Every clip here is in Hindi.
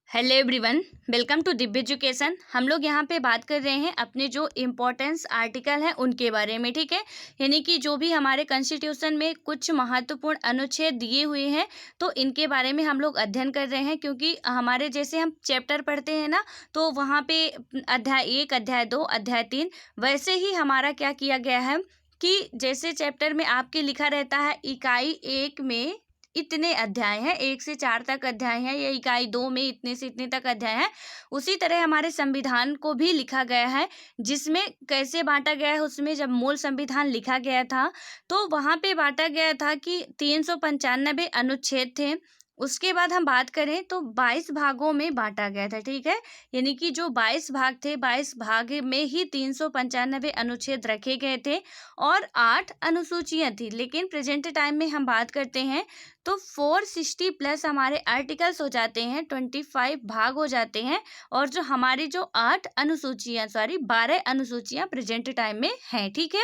Hello everyone, welcome to Divya education. हम लोग यहाँ पे बात कर रहे हैं अपने जो इम्पोर्टेंस आर्टिकल हैं उनके बारे में, ठीक है। यानी कि जो भी हमारे कॉन्स्टिट्यूशन में कुछ महत्वपूर्ण अनुच्छेद दिए हुए हैं तो इनके बारे में हम लोग अध्ययन कर रहे हैं, क्योंकि हमारे जैसे हम चैप्टर पढ़ते हैं ना, तो वहाँ पे अध्याय 1, अध्याय 2, अध्याय 3 वैसे ही हमारा क्या किया गया है कि जैसे चैप्टर में आपके लिखा रहता है इकाई 1 में इतने अध्याय हैं, 1 से 4 तक अध्याय हैं, या इकाई 2 में इतने से इतने तक अध्याय हैं। उसी तरह हमारे संविधान को भी लिखा गया है, जिसमें कैसे बांटा गया है। उसमें जब मूल संविधान लिखा गया था तो वहाँ पे बांटा गया था कि 395 अनुच्छेद थे। उसके बाद हम बात करें तो 22 भागों में बांटा गया था, ठीक है। यानी कि जो 22 भाग थे, 22 भाग में ही 395 अनुच्छेद रखे गए थे और 8 अनुसूचियां थी। लेकिन प्रेजेंट टाइम में हम बात करते हैं तो 460 प्लस हमारे आर्टिकल्स हो जाते हैं, 25 भाग हो जाते हैं। और जो हमारी जो 12 अनुसूचियां प्रेजेंट टाइम में हैं, ठीक है।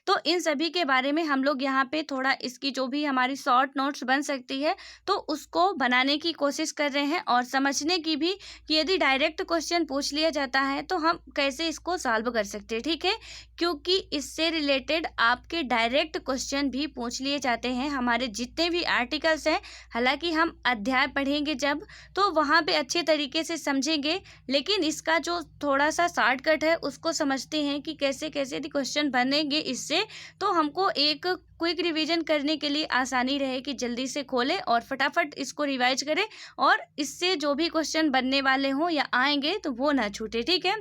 तो इन सभी के बारे में हम लोग यहाँ पे थोड़ा इसकी जो भी हमारी शॉर्ट नोट्स बन सकती है तो उसको बनाने की कोशिश कर रहे हैं, और समझने की भी कि यदि डायरेक्ट क्वेश्चन पूछ लिया जाता है तो हम कैसे इसको सॉल्व कर सकते हैं, ठीक है। क्योंकि इससे रिलेटेड आपके डायरेक्ट क्वेश्चन भी पूछ लिए जाते हैं हमारे जितने भी आर्टिकल्स हैं। हालांकि हम अध्याय पढ़ेंगे जब, तो वहाँ पे अच्छे तरीके से समझेंगे, लेकिन इसका जो थोड़ा सा शॉर्टकट है उसको समझते हैं कि कैसे कैसे यदि क्वेश्चन बनेंगे इससे, तो हमको एक क्विक रिवीजन करने के लिए आसानी रहे कि जल्दी से खोलें और फटाफट इसको रिवाइज करें, और इससे जो भी क्वेश्चन बनने वाले हों या आएंगे तो वो ना छूटे, ठीक है।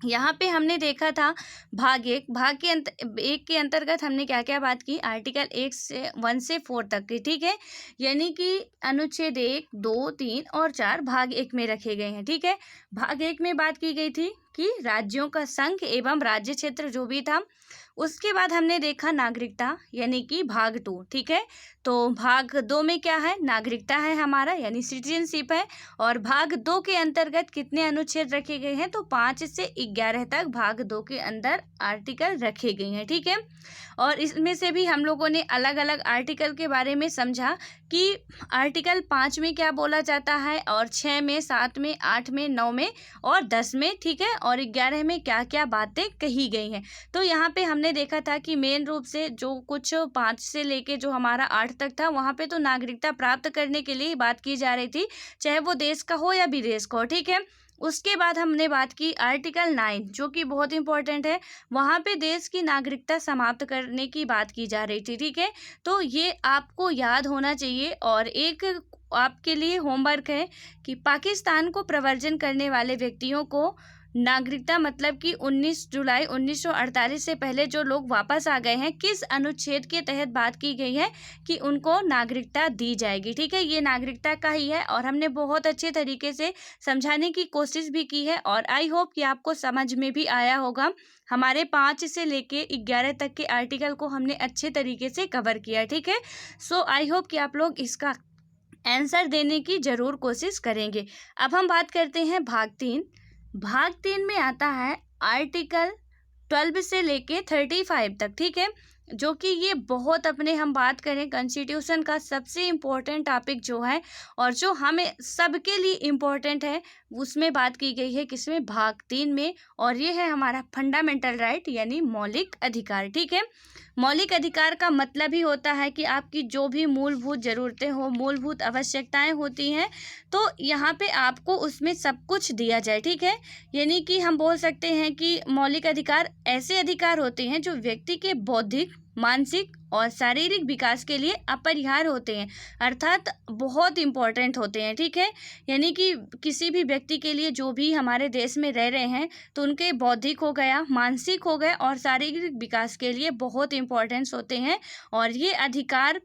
यहाँ पे हमने देखा था भाग 1 के अंतर्गत हमने क्या क्या बात की, आर्टिकल 1 से 4 तक की, ठीक है। यानी कि अनुच्छेद 1, 2, 3 और 4 भाग 1 में रखे गए हैं, ठीक है। भाग 1 में बात की गई थी कि राज्यों का संघ एवं राज्य क्षेत्र जो भी था। उसके बाद हमने देखा नागरिकता, यानी कि भाग 2, ठीक है। तो भाग 2 में क्या है, नागरिकता है हमारा, यानी सिटीजनशिप है। और भाग 2 के अंतर्गत कितने अनुच्छेद रखे गए हैं, तो 5 से 11 तक भाग 2 के अंदर आर्टिकल रखे गए हैं, ठीक है। और इसमें से भी हम लोगों ने अलग अलग आर्टिकल के बारे में समझा कि आर्टिकल 5 में क्या बोला जाता है, और 6 में, 7 में, 8 में, 9 में और 10 में, ठीक है। और 11 में क्या क्या बातें कही गई हैं। तो यहाँ पे हमने देखा था कि मेन रूप से जो कुछ 5 से लेके जो हमारा 8 तक था, वहाँ पे तो नागरिकता प्राप्त करने के लिए बात की जा रही थी, चाहे वो देश का हो या विदेश का हो, ठीक है। उसके बाद हमने बात की आर्टिकल 9, जो कि बहुत इंपॉर्टेंट है। वहाँ पे देश की नागरिकता समाप्त करने की बात की जा रही थी, ठीक है। तो ये आपको याद होना चाहिए। और एक आपके लिए होमवर्क है कि पाकिस्तान को प्रवर्जन करने वाले व्यक्तियों को नागरिकता, मतलब कि 19 जुलाई 1948 से पहले जो लोग वापस आ गए हैं, किस अनुच्छेद के तहत बात की गई है कि उनको नागरिकता दी जाएगी, ठीक है। ये नागरिकता का ही है और हमने बहुत अच्छे तरीके से समझाने की कोशिश भी की है, और आई होप कि आपको समझ में भी आया होगा। हमारे 5 से लेके 11 तक के आर्टिकल को हमने अच्छे तरीके से कवर किया, ठीक है। सो आई होप कि आप लोग इसका आंसर देने की ज़रूर कोशिश करेंगे। अब हम बात करते हैं भाग 3। भाग 3 में आता है आर्टिकल 12 से लेके 35 तक, ठीक है। जो कि ये बहुत अपने हम बात करें कॉन्स्टिट्यूशन का सबसे इम्पोर्टेंट टॉपिक जो है, और जो हमें सबके लिए इम्पोर्टेंट है, उसमें बात की गई है किसमें, भाग 3 में। और ये है हमारा फंडामेंटल राइट, यानी मौलिक अधिकार, ठीक है। मौलिक अधिकार का मतलब ही होता है कि आपकी जो भी मूलभूत ज़रूरतें हो, मूलभूत आवश्यकताएं होती हैं, तो यहाँ पे आपको उसमें सब कुछ दिया जाए, ठीक है। यानी कि हम बोल सकते हैं कि मौलिक अधिकार ऐसे अधिकार होते हैं जो व्यक्ति के बौद्धिक, मानसिक और शारीरिक विकास के लिए अपरिहार्य होते हैं, अर्थात बहुत इम्पोर्टेंट होते हैं, ठीक है। यानी कि किसी भी व्यक्ति के लिए जो भी हमारे देश में रह रहे हैं, तो उनके बौद्धिक हो गया, मानसिक हो गया और शारीरिक विकास के लिए बहुत इम्पोर्टेंस होते हैं, और ये अधिकार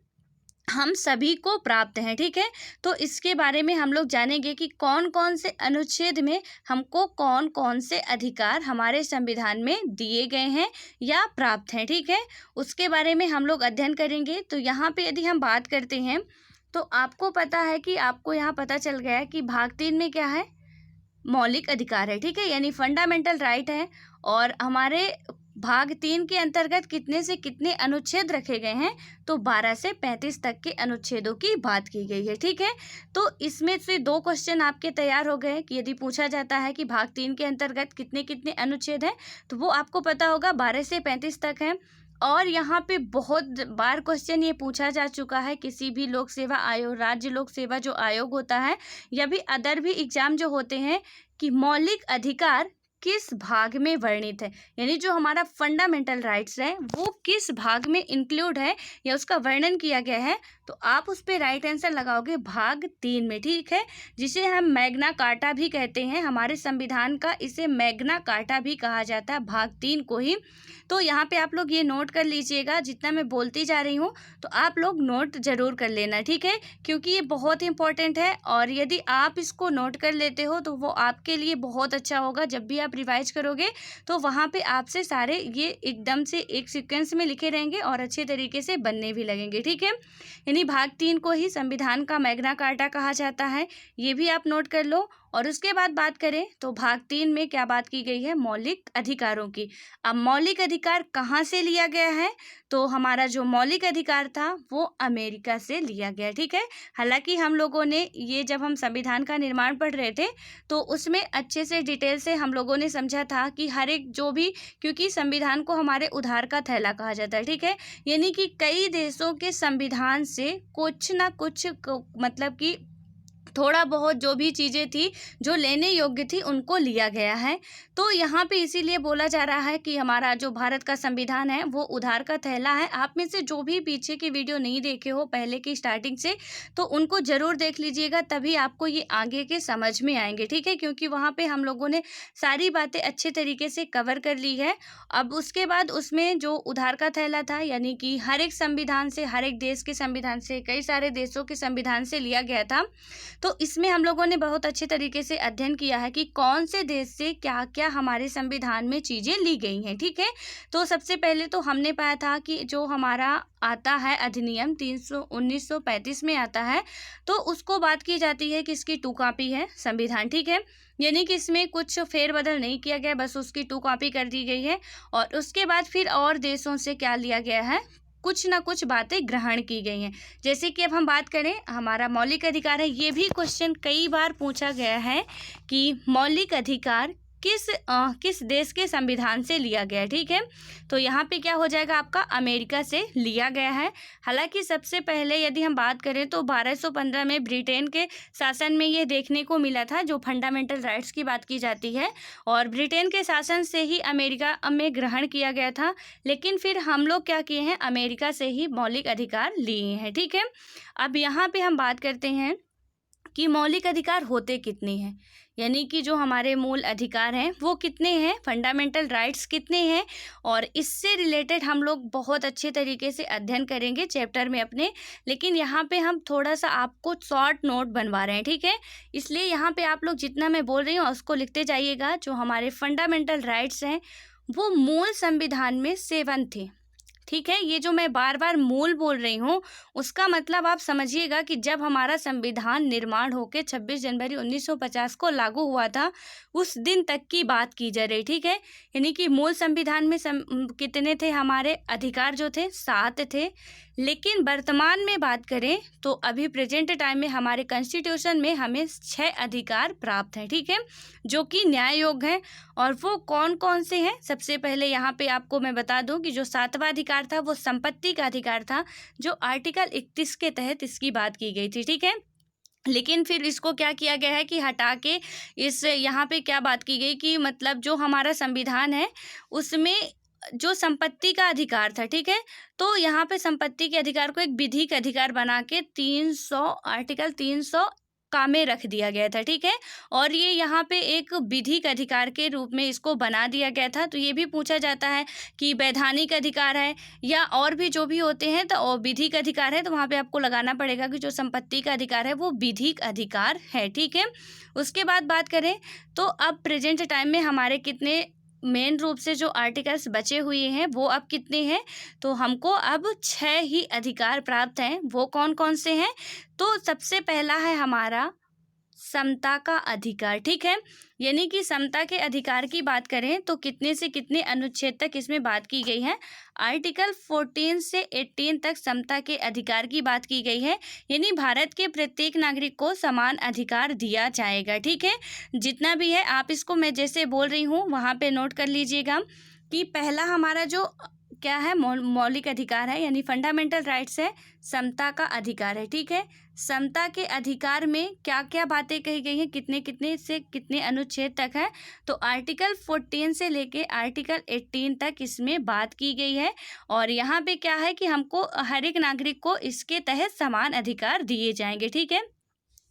हम सभी को प्राप्त हैं, ठीक है। तो इसके बारे में हम लोग जानेंगे कि कौन कौन से अनुच्छेद में हमको कौन कौन से अधिकार हमारे संविधान में दिए गए हैं या प्राप्त हैं, ठीक है। उसके बारे में हम लोग अध्ययन करेंगे। तो यहाँ पे यदि हम बात करते हैं तो आपको पता है कि आपको यहाँ पता चल गया कि भाग 3 में क्या है, मौलिक अधिकार है, ठीक है, यानी फंडामेंटल राइट है। और हमारे भाग 3 के अंतर्गत कितने से कितने अनुच्छेद रखे गए हैं, तो 12 से 35 तक के अनुच्छेदों की बात की गई है। ठीक है, तो इसमें से 2 क्वेश्चन आपके तैयार हो गए कि यदि पूछा जाता है कि भाग 3 के अंतर्गत कितने कितने अनुच्छेद हैं, तो वो आपको पता होगा 12 से 35 तक है। और यहाँ पे बहुत बार क्वेश्चन ये पूछा जा चुका है, किसी भी लोक सेवा आयोग, राज्य लोक सेवा जो आयोग होता है या भी अदर भी एग्जाम जो होते हैं, कि मौलिक अधिकार किस भाग में वर्णित है, यानी जो हमारा फंडामेंटल राइट्स है वो किस भाग में इंक्लूड है या उसका वर्णन किया गया है, तो आप उस पर राइट आंसर लगाओगे भाग 3 में। ठीक है, जिसे हम मैग्ना कार्टा भी कहते हैं, हमारे संविधान का इसे मैग्ना कार्टा भी कहा जाता है, भाग 3 को ही। तो यहाँ पे आप लोग ये नोट कर लीजिएगा, जितना मैं बोलती जा रही हूँ तो आप लोग नोट जरूर कर लेना। ठीक है, क्योंकि ये बहुत इंपॉर्टेंट है, और यदि आप इसको नोट कर लेते हो तो वो आपके लिए बहुत अच्छा होगा। जब भी आप रिवाइज करोगे तो वहाँ पे आपसे सारे ये एकदम से एक सीक्वेंस में लिखे रहेंगे और अच्छे तरीके से बनने भी लगेंगे। ठीक है, यानी भाग 3 को ही संविधान का मैग्ना कार्टा कहा जाता है, ये भी आप नोट कर लो। और उसके बाद बात करें तो भाग 3 में क्या बात की गई है, मौलिक अधिकारों की। अब मौलिक अधिकार कहाँ से लिया गया है, तो हमारा जो मौलिक अधिकार था वो अमेरिका से लिया गया। ठीक है, हालांकि हम लोगों ने ये जब हम संविधान का निर्माण पढ़ रहे थे तो उसमें अच्छे से डिटेल से हम लोगों ने समझा था कि हर एक जो भी, क्योंकि संविधान को हमारे उधार का थैला कहा जाता है। ठीक है, यानी कि कई देशों के संविधान से कुछ ना कुछ मतलब कि थोड़ा बहुत जो भी चीज़ें थी जो लेने योग्य थी उनको लिया गया है। तो यहाँ पे इसीलिए बोला जा रहा है कि हमारा जो भारत का संविधान है वो उधार का थैला है। आप में से जो भी पीछे की वीडियो नहीं देखे हो पहले की स्टार्टिंग से, तो उनको ज़रूर देख लीजिएगा, तभी आपको ये आगे के समझ में आएंगे। ठीक है, क्योंकि वहाँ पे हम लोगों ने सारी बातें अच्छे तरीके से कवर कर ली है। अब उसके बाद उसमें जो उधार का थैला था, यानी कि हर एक संविधान से, हर एक देश के संविधान से, कई सारे देशों के संविधान से लिया गया था। तो इसमें हम लोगों ने बहुत अच्छे तरीके से अध्ययन किया है कि कौन से देश से क्या क्या हमारे संविधान में चीज़ें ली गई हैं। ठीक है, तो सबसे पहले तो हमने पाया था कि जो हमारा आता है अधिनियम 1935 में आता है, तो उसको बात की जाती है कि इसकी 2 कॉपी है संविधान। ठीक है, यानी कि इसमें कुछ फेरबदल नहीं किया गया, बस उसकी 2 कॉपी कर दी गई है। और उसके बाद फिर और देशों से क्या लिया गया है, कुछ ना कुछ बातें ग्रहण की गई हैं। जैसे कि अब हम बात करें, हमारा मौलिक अधिकार है, ये भी क्वेश्चन कई बार पूछा गया है कि मौलिक अधिकार किस देश के संविधान से लिया गया है। ठीक है, तो यहाँ पे क्या हो जाएगा, आपका अमेरिका से लिया गया है। हालांकि सबसे पहले यदि हम बात करें तो 1215 में ब्रिटेन के शासन में ये देखने को मिला था, जो फंडामेंटल राइट्स की बात की जाती है, और ब्रिटेन के शासन से ही अमेरिका में ग्रहण किया गया था। लेकिन फिर हम लोग क्या किए हैं, अमेरिका से ही मौलिक अधिकार लिए हैं। ठीक है, अब यहाँ पे हम बात करते हैं कि मौलिक अधिकार होते कितने हैं, यानी कि जो हमारे मूल अधिकार हैं वो कितने हैं, फंडामेंटल राइट्स कितने हैं, और इससे रिलेटेड हम लोग बहुत अच्छे तरीके से अध्ययन करेंगे चैप्टर में अपने। लेकिन यहाँ पे हम थोड़ा सा आपको शॉर्ट नोट बनवा रहे हैं। ठीक है, इसलिए यहाँ पे आप लोग जितना मैं बोल रही हूँ उसको लिखते जाइएगा। जो हमारे फंडामेंटल राइट्स हैं वो मूल संविधान में 7 थे। ठीक है, ये जो मैं बार बार मूल बोल रही हूँ उसका मतलब आप समझिएगा कि जब हमारा संविधान निर्माण होकर 26 जनवरी 1950 को लागू हुआ था, उस दिन तक की बात की जा रही। ठीक है, यानी कि मूल संविधान में कितने थे हमारे अधिकार, जो थे 7 थे। लेकिन वर्तमान में बात करें तो अभी प्रेजेंट टाइम में हमारे कॉन्स्टिट्यूशन में हमें 6 अधिकार प्राप्त हैं। ठीक है, जो कि न्याय योग्य हैं। और वो कौन कौन से हैं, सबसे पहले यहाँ पे आपको मैं बता दूं कि जो 7वां अधिकार था वो संपत्ति का अधिकार था, जो आर्टिकल 31 के तहत इसकी बात की गई थी। ठीक है, लेकिन फिर इसको क्या किया गया है कि हटा के इस यहाँ पे क्या बात की गई कि मतलब जो हमारा संविधान है उसमें जो संपत्ति का अधिकार था। ठीक है, तो यहाँ पे संपत्ति के अधिकार को एक विधिक अधिकार बना के आर्टिकल 300 का में रख दिया गया था। ठीक है, और ये यहाँ पे एक विधिक अधिकार के रूप में इसको बना दिया गया था। तो ये भी पूछा जाता है कि वैधानिक अधिकार है या और भी जो भी होते हैं तो विधिक अधिकार है, तो वहाँ पे आपको लगाना पड़ेगा कि जो संपत्ति का अधिकार है वो विधिक अधिकार है। ठीक है, उसके बाद बात करें तो अब प्रेजेंट टाइम में हमारे कितने मेन रूप से जो आर्टिकल्स बचे हुए हैं वो अब कितने हैं, तो हमको अब 6 ही अधिकार प्राप्त हैं। वो कौन कौन से हैं, तो सबसे पहला है हमारा समता का अधिकार, ठीक है। यानी कि समता के अधिकार की बात करें तो कितने से कितने अनुच्छेद तक इसमें बात की गई है? आर्टिकल 14 से 18 तक समता के अधिकार की बात की गई है। यानी भारत के प्रत्येक नागरिक को समान अधिकार दिया जाएगा, ठीक है। जितना भी है आप इसको मैं जैसे बोल रही हूँ वहाँ पे नोट कर लीजिएगा कि पहला हमारा जो क्या है मौलिक अधिकार है यानी फंडामेंटल राइट्स है, समता का अधिकार है, ठीक है। समता के अधिकार में क्या क्या बातें कही गई हैं, कितने कितने से कितने अनुच्छेद तक है? तो आर्टिकल 14 से लेके आर्टिकल 18 तक इसमें बात की गई है। और यहाँ पे क्या है कि हमको हर एक नागरिक को इसके तहत समान अधिकार दिए जाएंगे, ठीक है।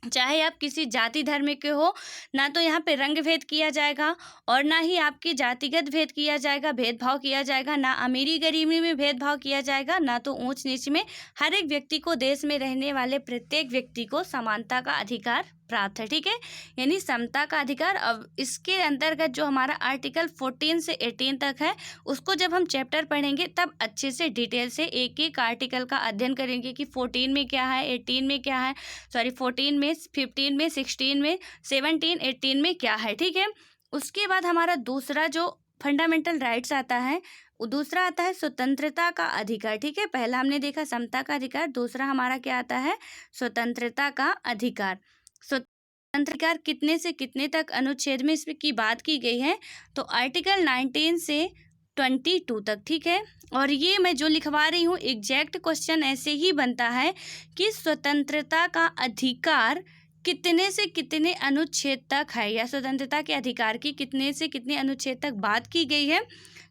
चाहे आप किसी जाति धर्म के हो, ना तो यहाँ पे रंग भेद किया जाएगा और ना ही आपके जातिगत भेद किया जाएगा, भेदभाव किया जाएगा, ना अमीरी गरीबी में भेदभाव किया जाएगा, ना तो ऊंच नीच में। हर एक व्यक्ति को, देश में रहने वाले प्रत्येक व्यक्ति को समानता का अधिकार प्राप्त है, ठीक है। यानी समता का अधिकार। अब इसके अंतर्गत जो हमारा आर्टिकल 14 से 18 तक है, उसको जब हम चैप्टर पढ़ेंगे तब अच्छे से डिटेल से एक एक आर्टिकल का अध्ययन करेंगे कि 14 में क्या है, 18 में क्या है, 14 में, 15 में, 16 में, 17, 18 में क्या है, ठीक है। उसके बाद हमारा दूसरा जो फंडामेंटल राइट्स आता है, दूसरा आता है स्वतंत्रता का अधिकार, ठीक है। पहला हमने देखा समता का अधिकार, दूसरा हमारा क्या आता है? स्वतंत्रता का अधिकार। स्वतंत्र अधिकार कितने से कितने तक अनुच्छेद में इसमें की बात की गई है? तो आर्टिकल 19 से 22 तक, ठीक है। और ये मैं जो लिखवा रही हूँ एग्जैक्ट क्वेश्चन ऐसे ही बनता है कि स्वतंत्रता का अधिकार कितने से कितने अनुच्छेद तक है, या स्वतंत्रता के अधिकार की कितने से कितने अनुच्छेद तक बात की गई है।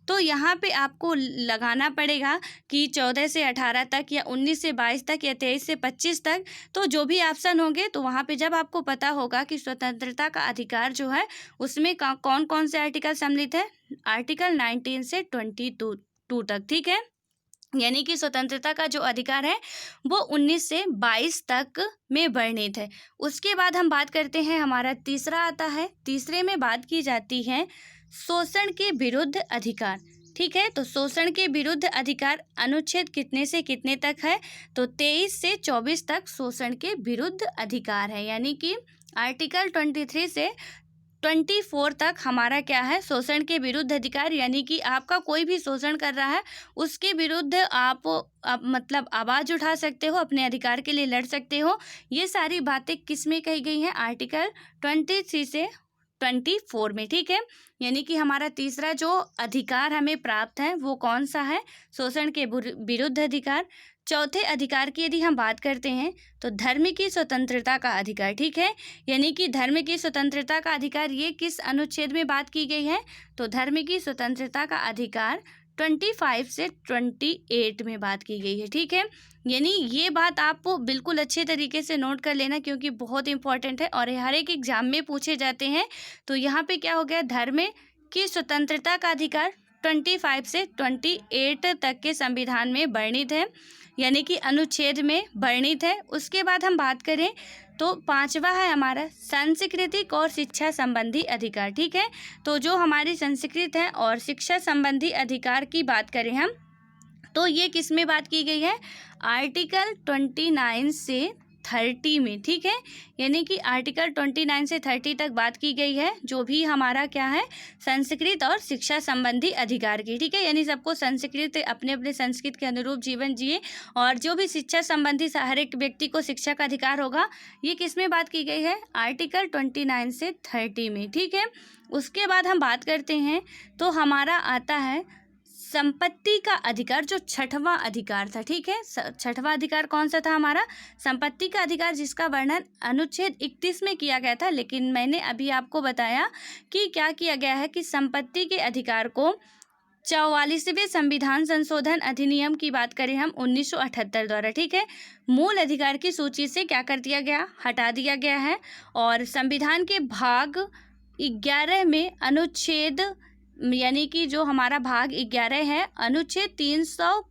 तो यहाँ पे आपको लगाना पड़ेगा कि 14 से 18 तक, या 19 से 22 तक, या 23 से 25 तक। तो जो भी ऑप्शन होंगे तो वहाँ पे जब आपको पता होगा कि स्वतंत्रता का अधिकार जो है उसमें कौन कौन से आर्टिकल सम्मिलित है, आर्टिकल 19 से 22 तक, ठीक है। यानी कि स्वतंत्रता का जो अधिकार है वो 19 से 22 तक में वर्णित है। उसके बाद हम बात करते हैं, हमारा तीसरा आता है। तीसरे में बात की जाती है शोषण के विरुद्ध अधिकार, ठीक है। तो शोषण के विरुद्ध अधिकार अनुच्छेद कितने से कितने तक है? तो 23 से 24 तक शोषण के विरुद्ध अधिकार है। यानी कि आर्टिकल 23 से 24 तक हमारा क्या है? शोषण के विरुद्ध अधिकार। यानी कि आपका कोई भी शोषण कर रहा है उसके विरुद्ध आप मतलब आवाज़ उठा सकते हो, अपने अधिकार के लिए लड़ सकते हो। ये सारी बातें किस में कही गई हैं? आर्टिकल 23 से 24 में, ठीक है। यानी कि हमारा तीसरा जो अधिकार हमें प्राप्त है वो कौन सा है? शोषण के विरुद्ध अधिकार। चौथे अधिकार की यदि हम बात करते हैं तो धर्म की स्वतंत्रता का अधिकार, ठीक है। यानी कि धर्म की स्वतंत्रता का अधिकार, ये किस अनुच्छेद में बात की गई है? तो धर्म की स्वतंत्रता का अधिकार 25 से 28 में बात की गई है, ठीक है। यानी ये बात आप बिल्कुल अच्छे तरीके से नोट कर लेना क्योंकि बहुत इंपॉर्टेंट है और हर एक एग्जाम में पूछे जाते हैं। तो यहाँ पे क्या हो गया? धर्म की स्वतंत्रता का अधिकार 25 से 28 तक के संविधान में वर्णित है, यानी कि अनुच्छेद में वर्णित है। उसके बाद हम बात करें तो पांचवा है हमारा सांस्कृतिक और शिक्षा संबंधी अधिकार, ठीक है। तो जो हमारी संस्कृत है और शिक्षा संबंधी अधिकार की बात करें हम, तो ये किस में बात की गई है? आर्टिकल 29 से 30 में, ठीक है। यानी कि आर्टिकल 29 से 30 तक बात की गई है जो भी हमारा क्या है? संस्कृत और शिक्षा संबंधी अधिकार की, ठीक है। यानी सबको संस्कृत, अपने अपने संस्कृत के अनुरूप जीवन जिए, और जो भी शिक्षा संबंधी हर एक व्यक्ति को शिक्षा का अधिकार होगा। ये किस में बात की गई है? आर्टिकल 29 से 30 में, ठीक है। उसके बाद हम बात करते हैं तो हमारा आता है संपत्ति का अधिकार, जो छठवां अधिकार था, ठीक है। छठवां अधिकार कौन सा था हमारा? संपत्ति का अधिकार, जिसका वर्णन अनुच्छेद 31 में किया गया था। लेकिन मैंने अभी आपको बताया कि क्या किया गया है कि संपत्ति के अधिकार को 44वें संविधान संशोधन अधिनियम की बात करें हम 1978 द्वारा, ठीक है, मूल अधिकार की सूची से क्या कर दिया गया? हटा दिया गया है। और संविधान के भाग 11 में अनुच्छेद, यानी कि जो हमारा भाग 11 है, अनुच्छेद 300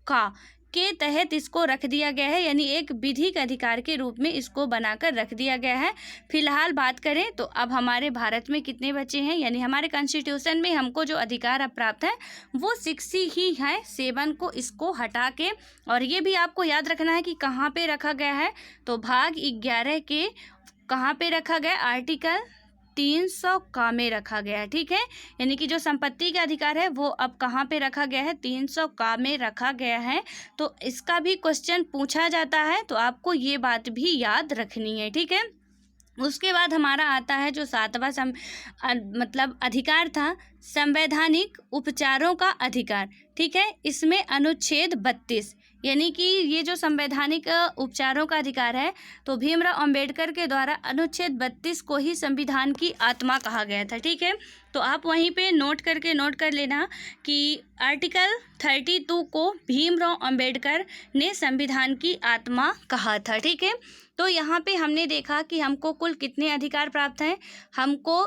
के तहत इसको रख दिया गया है। यानी एक विधिक अधिकार के रूप में इसको बनाकर रख दिया गया है। फिलहाल बात करें तो अब हमारे भारत में कितने बचे हैं? यानी हमारे कॉन्स्टिट्यूशन में हमको जो अधिकार अब प्राप्त है वो 6 ही है, 7 को इसको हटा के। और ये भी आपको याद रखना है कि कहाँ पे रखा गया है? तो भाग 11 के कहाँ पे रखा गया, आर्टिकल 300 का में रखा गया है, ठीक है। यानी कि जो संपत्ति का अधिकार है वो अब कहाँ पे रखा गया है, 300 का में रखा गया है। तो इसका भी क्वेश्चन पूछा जाता है, तो आपको ये बात भी याद रखनी है, ठीक है। उसके बाद हमारा आता है जो 7वां मतलब अधिकार था, संवैधानिक उपचारों का अधिकार, ठीक है। इसमें अनुच्छेद 32, यानी कि ये जो संवैधानिक उपचारों का अधिकार है, तो भीमराव अंबेडकर के द्वारा अनुच्छेद 32 को ही संविधान की आत्मा कहा गया था, ठीक है। तो आप वहीं पे नोट कर लेना कि आर्टिकल 32 को भीमराव अंबेडकर ने संविधान की आत्मा कहा था, ठीक है। तो यहाँ पे हमने देखा कि हमको कुल कितने अधिकार प्राप्त हैं, हमको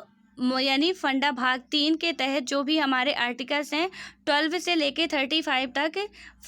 यानी फंडा भाग 3 के तहत जो भी हमारे आर्टिकल्स हैं 12 से लेके 35 तक,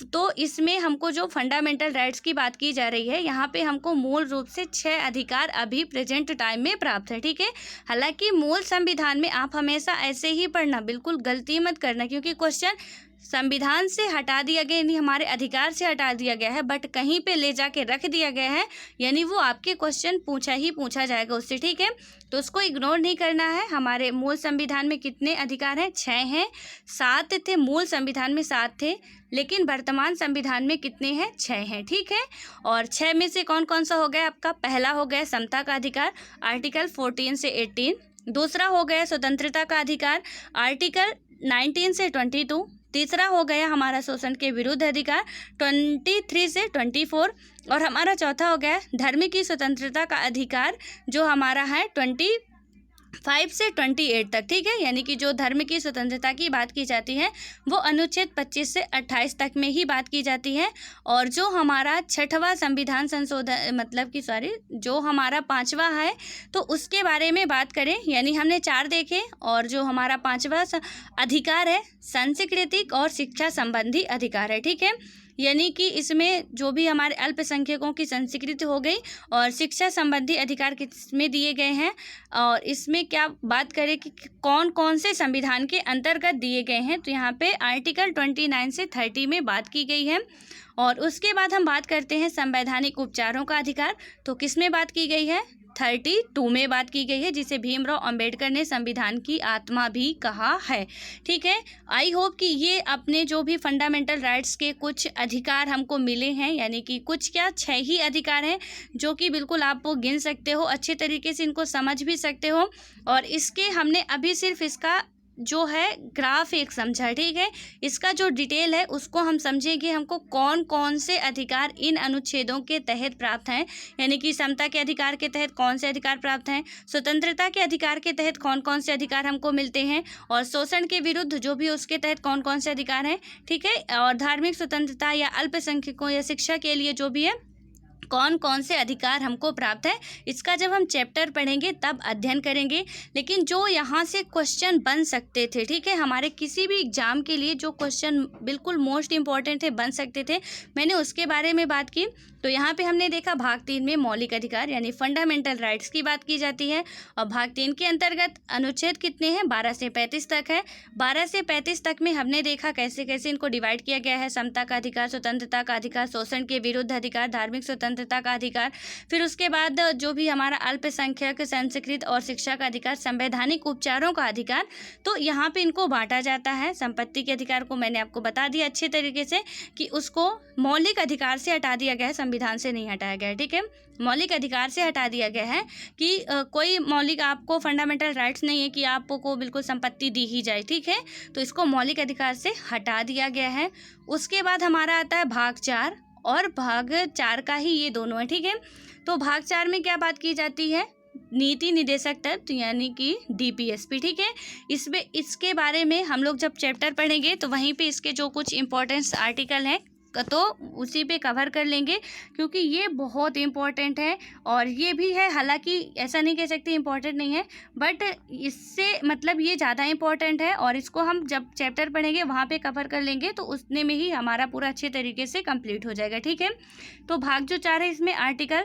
तो इसमें हमको जो फंडामेंटल राइट्स की बात की जा रही है, यहाँ पे हमको मूल रूप से 6 अधिकार अभी प्रेजेंट टाइम में प्राप्त है, ठीक है। हालांकि मूल संविधान में आप हमेशा ऐसे ही पढ़ना, बिल्कुल गलती मत करना, क्योंकि क्वेश्चन संविधान से हटा दिया गया यानी हमारे अधिकार से हटा दिया गया है, बट कहीं पे ले जाके रख दिया गया है, यानी वो आपके क्वेश्चन पूछा जाएगा उससे, ठीक है। तो उसको इग्नोर नहीं करना है। हमारे मूल संविधान में कितने अधिकार हैं, 6 हैं। 7 थे मूल संविधान में, 7 थे, लेकिन वर्तमान संविधान में कितने हैं, 6 हैं, ठीक है। और 6 में से कौन कौन सा हो गया आपका, पहला हो गया समता का अधिकार, आर्टिकल 14 से 18। दूसरा हो गया स्वतंत्रता का अधिकार, आर्टिकल 19 से 22। तीसरा हो गया हमारा शोषण के विरुद्ध अधिकार, 23 से 24। और हमारा चौथा हो गया धर्म की स्वतंत्रता का अधिकार, जो हमारा है 25 से 28 तक, ठीक है। यानी कि जो धर्म की स्वतंत्रता की बात की जाती है वो अनुच्छेद 25 से 28 तक में ही बात की जाती है। और जो हमारा 6वां संविधान संशोधन जो हमारा 5वां है, तो उसके बारे में बात करें, यानी हमने 4 देखे, और जो हमारा 5वां अधिकार है सांस्कृतिक और शिक्षा संबंधी अधिकार है, ठीक है। यानी कि इसमें जो भी हमारे अल्पसंख्यकों की संस्कृति हो गई और शिक्षा संबंधी अधिकार किसमें दिए गए हैं, और इसमें क्या बात करें कि कौन कौन से संविधान के अंतर्गत दिए गए हैं, तो यहाँ पे आर्टिकल 29 से 30 में बात की गई है। और उसके बाद हम बात करते हैं संवैधानिक उपचारों का अधिकार, तो किस में बात की गई है, 32 में बात की गई है, जिसे भीमराव अंबेडकर ने संविधान की आत्मा भी कहा है, ठीक है। आई होप कि ये अपने जो भी फंडामेंटल राइट्स के कुछ अधिकार हमको मिले हैं, यानी कि कुछ क्या 6 ही अधिकार हैं, जो कि बिल्कुल आप वो गिन सकते हो, अच्छे तरीके से इनको समझ भी सकते हो। और इसके हमने अभी सिर्फ इसका जो है ग्राफ एक समझा, ठीक है। इसका जो डिटेल है उसको हम समझेंगे, हमको कौन कौन से अधिकार इन अनुच्छेदों के तहत प्राप्त हैं, यानी कि समता के अधिकार के तहत कौन से अधिकार प्राप्त हैं, स्वतंत्रता के अधिकार के तहत कौन कौन से अधिकार हमको मिलते हैं, और शोषण के विरुद्ध जो भी उसके तहत कौन कौन से अधिकार हैं, ठीक है। और धार्मिक स्वतंत्रता या अल्पसंख्यकों या शिक्षा के लिए जो भी है कौन कौन से अधिकार हमको प्राप्त है, इसका जब हम चैप्टर पढ़ेंगे तब अध्ययन करेंगे। लेकिन जो यहाँ से क्वेश्चन बन सकते थे, ठीक है, हमारे किसी भी एग्जाम के लिए जो क्वेश्चन बिल्कुल मोस्ट इम्पॉर्टेंट थे, बन सकते थे, मैंने उसके बारे में बात की। तो यहाँ पे हमने देखा भाग 3 में मौलिक अधिकार यानी फंडामेंटल राइट्स की बात की जाती है, और भाग 3 के अंतर्गत अनुच्छेद कितने हैं, 12 से 35 तक है। 12 से 35 तक में हमने देखा कैसे कैसे इनको डिवाइड किया गया है, समता का अधिकार, स्वतंत्रता का अधिकार, शोषण के विरुद्ध अधिकार, धार्मिक स्वतंत्रता का अधिकार, फिर उसके बाद जो भी हमारा अल्पसंख्यक, संस्कृत और शिक्षा का अधिकार, संवैधानिक उपचारों का अधिकार। तो यहाँ पे इनको बांटा जाता है। संपत्ति के अधिकार को मैंने आपको बता दिया अच्छे तरीके से कि उसको मौलिक अधिकार से हटा दिया गया है, संविधान से नहीं हटाया गया है, ठीक है। मौलिक अधिकार से हटा दिया गया है कि कोई मौलिक आपको फंडामेंटल राइट्स नहीं है कि आपको बिल्कुल संपत्ति दी ही जाए, ठीक है। तो इसको मौलिक अधिकार से हटा दिया गया है। उसके बाद हमारा आता है भाग 4, और भाग 4 का ही ये दोनों है, ठीक है। तो भाग 4 में क्या बात की जाती है, नीति निदेशक तत्व यानी कि DPSP, ठीक है। इसमें इसके बारे में हम लोग जब चैप्टर पढ़ेंगे तो वहीं पे इसके जो कुछ इंपॉर्टेंस आर्टिकल हैं तो उसी पे कवर कर लेंगे, क्योंकि ये बहुत इम्पोर्टेंट है। और ये भी है, हालांकि ऐसा नहीं कह सकते इम्पोर्टेंट नहीं है, बट इससे मतलब ये ज़्यादा इम्पोर्टेंट है, और इसको हम जब चैप्टर पढ़ेंगे वहाँ पे कवर कर लेंगे, तो उतने में ही हमारा पूरा अच्छे तरीके से कंप्लीट हो जाएगा, ठीक है। तो भाग जो 4 है इसमें आर्टिकल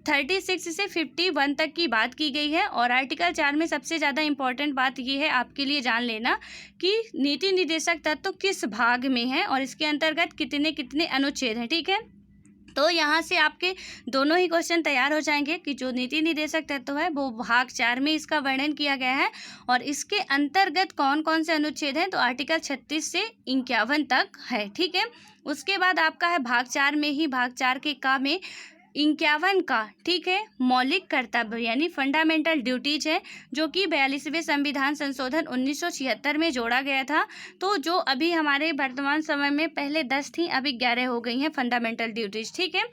36 से 51 तक की बात की गई है। और आर्टिकल 4 में सबसे ज़्यादा इम्पॉर्टेंट बात ये है आपके लिए जान लेना कि नीति निदेशक तत्व किस भाग में है और इसके अंतर्गत कितने कितने अनुच्छेद हैं, ठीक है। तो यहाँ से आपके दोनों ही क्वेश्चन तैयार हो जाएंगे कि जो नीति निर्देशक तत्व है वो भाग 4 में इसका वर्णन किया गया है और इसके अंतर्गत कौन कौन से अनुच्छेद हैं, तो आर्टिकल 36 से 51 तक है। ठीक है, उसके बाद आपका है भाग 4 में ही, भाग 4 के का में 51 का, ठीक है, मौलिक कर्तव्य यानी फंडामेंटल ड्यूटीज है, जो कि 42वें संविधान संशोधन 1976 में जोड़ा गया था। तो जो अभी हमारे वर्तमान समय में पहले 10 थी, अभी 11 हो गई हैं फंडामेंटल ड्यूटीज। ठीक है,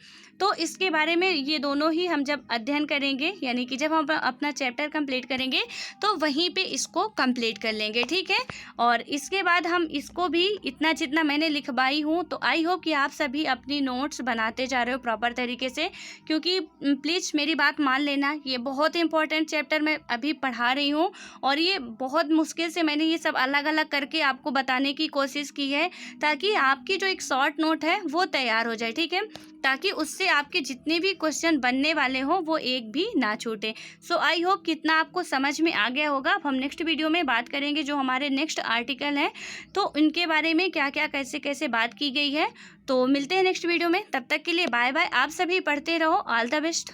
तो इसके बारे में ये दोनों ही हम जब अध्ययन करेंगे, यानी कि जब हम अपना चैप्टर कंप्लीट करेंगे तो वहीं पे इसको कंप्लीट कर लेंगे। ठीक है, और इसके बाद हम इसको भी इतना जितना मैंने लिखवाई हूँ, तो आई होप कि आप सभी अपनी नोट्स बनाते जा रहे हो प्रॉपर तरीके से, क्योंकि प्लीज़ मेरी बात मान लेना, ये बहुत इंपॉर्टेंट चैप्टर मैं अभी पढ़ा रही हूँ और ये बहुत मुश्किल से मैंने ये सब अलग अलग करके आपको बताने की कोशिश की है, ताकि आपकी जो एक शॉर्ट नोट है वो तैयार हो जाए। ठीक है, ताकि उससे आपके जितने भी क्वेश्चन बनने वाले हों वो एक भी ना छूटे। सो आई होप कितना आपको समझ में आ गया होगा। अब हम नेक्स्ट वीडियो में बात करेंगे जो हमारे नेक्स्ट आर्टिकल हैं, तो उनके बारे में क्या क्या कैसे कैसे बात की गई है। तो मिलते हैं नेक्स्ट वीडियो में, तब तक के लिए बाय बाय। आप सभी पढ़ते रहो, ऑल द बेस्ट।